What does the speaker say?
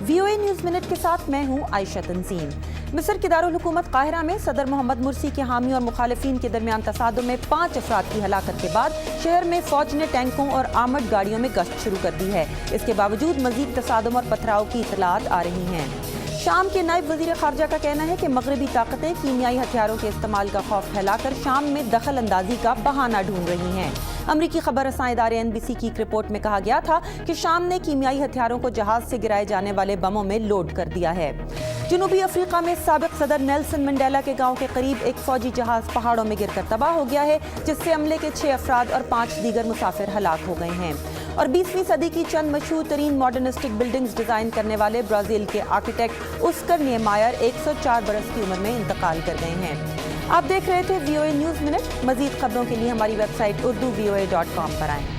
VOA news minute के साथ मैं हूं आयशा तंजीम। मिस्र के दारुल हुकूमत काहिरा में सदर मोहम्मद मुर्सी के हामी और मुखालिफिन के दरमियान तसादुम में 5 अफराद की हलाकत के बाद शहर में फौज ने टैंकों और आर्मर्ड गाड़ियों में गश्त शुरू कर दी है। इसके बावजूद मजीद तसादुम और पथराव की इतलात आ रही हैं। शाम के नायब वजीर खारजा का कहना है कि मगरबी ताकतें कीमियाई हथियारों के इस्तेमाल का खौफ फैलाकर शाम में दखल अंदाजी का बहाना ढूंढ रही हैं। अमरीकी खबर रसां इदारे NBC की एक रिपोर्ट में कहा गया था कि शाम ने कीमियाई हथियारों को जहाज से गिराए जाने वाले बमों में लोड कर दिया है। जनूबी अफ्रीका में साबिक सदर नेल्सन मंडेला के गांव के करीब एक फौजी जहाज पहाड़ों में गिरकर तबाह हो गया है, जिससे अमले के 6 अफराद और 5 दीगर मुसाफिर हलाक हो गए हैं। और 20वीं सदी की चंद मशहूर तरीन मॉडर्निस्टिक बिल्डिंग्स डिज़ाइन करने वाले ब्राज़ील के आर्किटेक्ट ऑस्कर नियमायर 104 बरस की उम्र में इंतकाल कर गए हैं। आप देख रहे थे VOA न्यूज़ मिनट। मज़ीद खबरों के लिए हमारी वेबसाइट urduvoa.com पर आएँ।